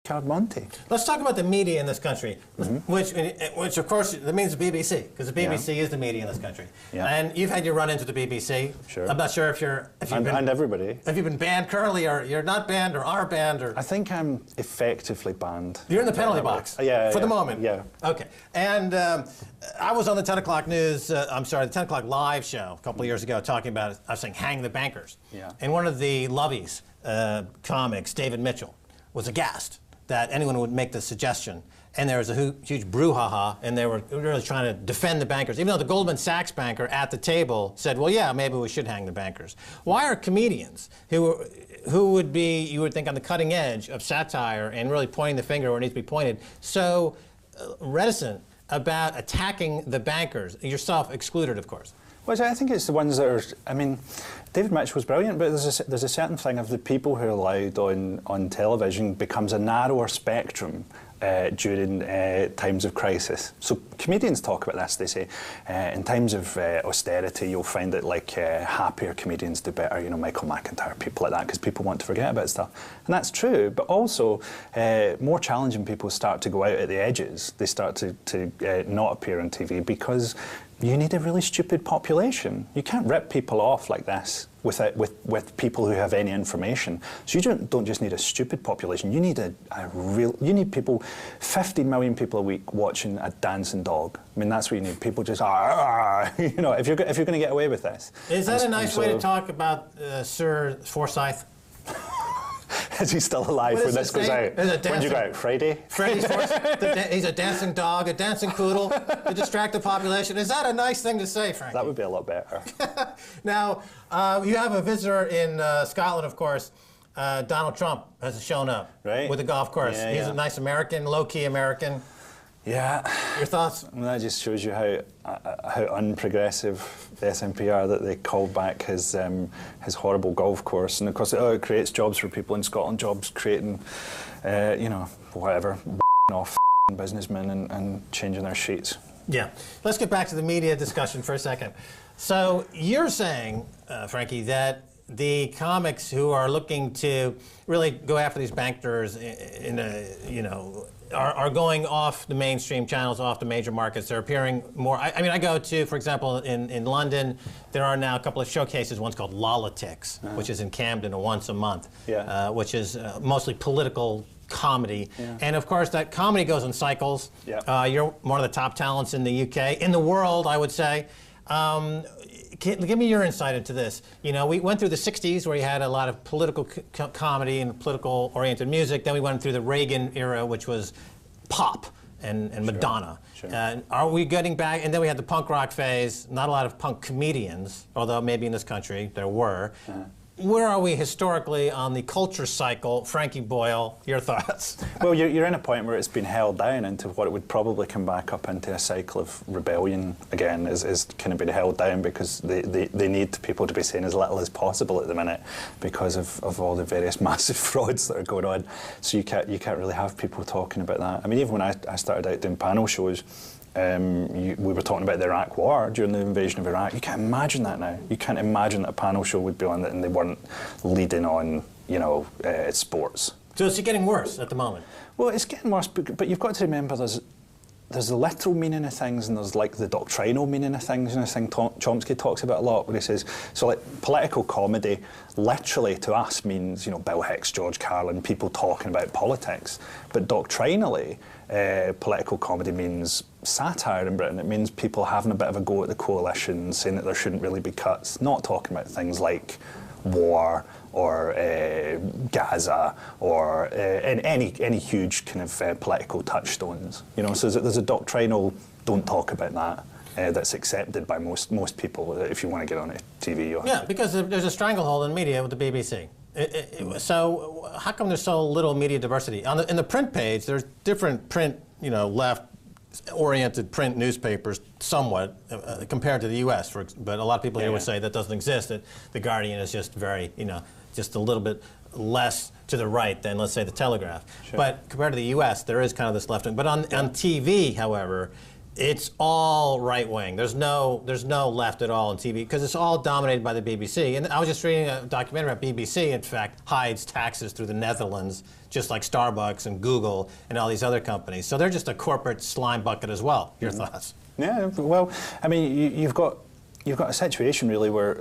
Card Monte. Let's talk about the media in this country, which of course that means the BBC, because the BBC is the media in this country. Yeah. And you've had your run into the BBC. Sure. I'm not sure if and everybody. Have you been banned currently, or you're not banned, or are banned, or? I think I'm effectively banned. You're in the penalty box. For the moment. Yeah. Okay. And I was on the 10 o'clock news. I'm sorry, the 10 o'clock live show a couple of years ago, talking about. I was saying, hang the bankers. Yeah. And one of the Lovies comics, David Mitchell, was aghast that anyone would make the suggestion. And there was a huge brouhaha, and they were really trying to defend the bankers, even though the Goldman Sachs banker at the table said, well, yeah, maybe we should hang the bankers. Why are comedians who would be, you would think, on the cutting edge of satire and really pointing the finger where it needs to be pointed, so reticent about attacking the bankers, yourself excluded, of course? Well, I think it's the ones that are, I mean, David Mitchell was brilliant, but there's a certain thing of the people who are allowed on television becomes a narrower spectrum during times of crisis. So comedians talk about this. They say in times of austerity, you'll find that like happier comedians do better. You know, Michael McIntyre, people like that, because people want to forget about stuff, and that's true. But also, more challenging people start to go out at the edges. They start to not appear on TV because you need a really stupid population. You can't rip people off like this with people who have any information. So you don't just need a stupid population. You need you need people, 15 million people a week watching a dancing dog. I mean, that's what you need. People just, you know, if you're going to get away with this. Is that a nice way to talk about Sir Forsyth? Is he still alive when this goes out? When do you go out? Friday? Freddy's he's a dancing dog, a dancing poodle to distract the population. Is that a nice thing to say, Frankie? That would be a lot better. Now, you have a visitor in Scotland, of course. Donald Trump has shown up with a golf course. Yeah, he's a nice American, low-key American. Yeah. Your thoughts? Well, that just shows you how unprogressive the SNP are, that they called back his horrible golf course, and of course it creates jobs for people in Scotland, jobs creating, you know, whatever, off businessmen and changing their sheets. Yeah. Let's get back to the media discussion for a second. So you're saying, Frankie, that the comics who are looking to really go after these bankers are going off the mainstream channels, off the major markets. They're appearing more. I mean, I go to, for example, in London, there are now a couple of showcases. One's called Lolitics, which is in Camden once a month, which is mostly political comedy. Yeah. And of course, that comedy goes in cycles. Yeah. You're one of the top talents in the UK, in the world, I would say. Give me your insight into this. You know, we went through the 60s where you had a lot of political comedy and political-oriented music. Then we went through the Reagan era, which was pop and Madonna. Sure. Are we getting back? And then we had the punk rock phase. Not a lot of punk comedians, although maybe in this country there were. Where are we historically on the culture cycle? Frankie Boyle, your thoughts? Well, you're in a point where it's been held down into what it would probably come back up into a cycle of rebellion again, is kind of been held down because they need people to be saying as little as possible at the minute because of all the various massive frauds that are going on. So you can't really have people talking about that. I mean, even when I started out doing panel shows, we were talking about the Iraq War during the invasion of Iraq. You can't imagine that now. You can't imagine that a panel show would be on that and they weren't leading on, you know, sports. So it's getting worse at the moment? Well, it's getting worse, but you've got to remember there's the literal meaning of things and there's like the doctrinal meaning of things. And I think Chomsky talks about a lot where he says, so like political comedy literally to us means, you know, Bill Hicks, George Carlin, people talking about politics. But doctrinally, political comedy means satire in Britain. It means people having a bit of a go at the coalition, saying that there shouldn't really be cuts, not talking about things like war or Gaza or any huge kind of political touchstones. You know, so there's a doctrinal don't talk about that. That's accepted by most people if you want to get on a TV. Yeah, because there's a stranglehold in media with the BBC. So how come there's so little media diversity? In the print page, there's different print, you know, left-oriented print newspapers, somewhat, compared to the U.S. But a lot of people here would say that doesn't exist. That the Guardian is just very, you know, just a little bit less to the right than, let's say, the Telegraph. Sure. But compared to the U.S., there is kind of this left wing. But on TV, however, It's all right wing. There's no left at all on TV because it's all dominated by the BBC. And I was just reading a documentary about BBC. In fact, hides taxes through the Netherlands, just like Starbucks and Google and all these other companies. So they're just a corporate slime bucket as well. Your thoughts? Yeah. Well, I mean, you've got a situation really where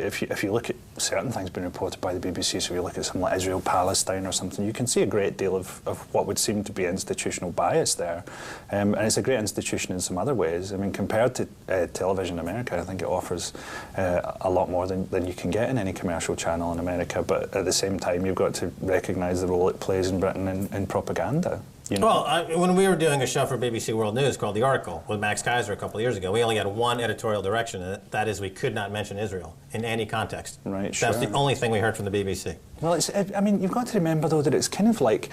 if you look at certain things being reported by the BBC, so if you look at something like Israel-Palestine or something, you can see a great deal of what would seem to be institutional bias there. And it's a great institution in some other ways. I mean, compared to television in America, I think it offers a lot more than you can get in any commercial channel in America. But at the same time, you've got to recognise the role it plays in Britain in propaganda. You know? Well, when we were doing a show for BBC World News called The Article with Max Kaiser a couple of years ago, we only had one editorial direction, and that is we could not mention Israel in any context. Right, sure. That's the only thing we heard from the BBC. Well, I mean, you've got to remember though that it's kind of like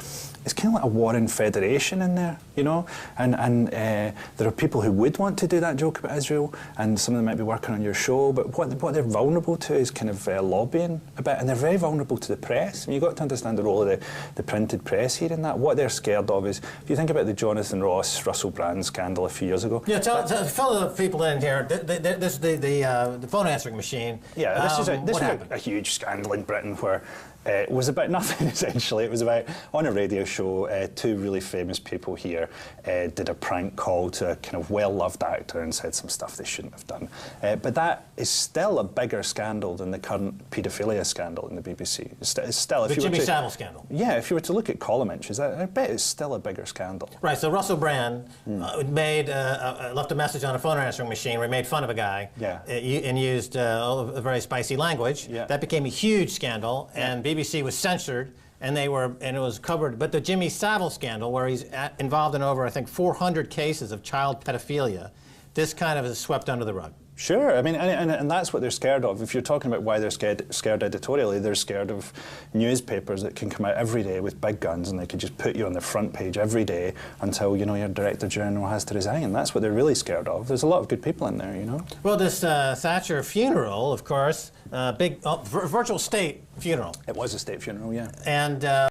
a warring federation in there, you know, and there are people who would want to do that joke about Israel, and some of them might be working on your show, but what they're vulnerable to is kind of lobbying a bit, and they're very vulnerable to the press. I mean, you've got to understand the role of the printed press here in that. What they're scared of is, if you think about the Jonathan Ross, Russell Brand scandal a few years ago. Yeah, fill the people in here. This is the phone answering machine. Yeah, this is a huge scandal in Britain where it was about nothing, essentially. It was about, on a radio show, two really famous people here did a prank call to a kind of well-loved actor and said some stuff they shouldn't have done. But that is still a bigger scandal than the current paedophilia scandal in the BBC. It's still, the Jimmy Savile scandal. Yeah, if you were to look at column inches, I bet it's still a bigger scandal. Right, so Russell Brand left a message on a phone answering machine where he made fun of a guy and used a very spicy language. Yeah. That became a huge scandal, and BBC was censored, and it was covered. But the Jimmy Savile scandal, where he's involved in over, I think, 400 cases of child pedophilia, this kind of is swept under the rug. Sure, I mean, and that's what they're scared of. If you're talking about why they're scared editorially, they're scared of newspapers that can come out every day with big guns and they could just put you on the front page every day until, you know, your Director General has to resign. That's what they're really scared of. There's a lot of good people in there, you know. Well, this Thatcher funeral, of course, big virtual state funeral. It was a state funeral, yeah. And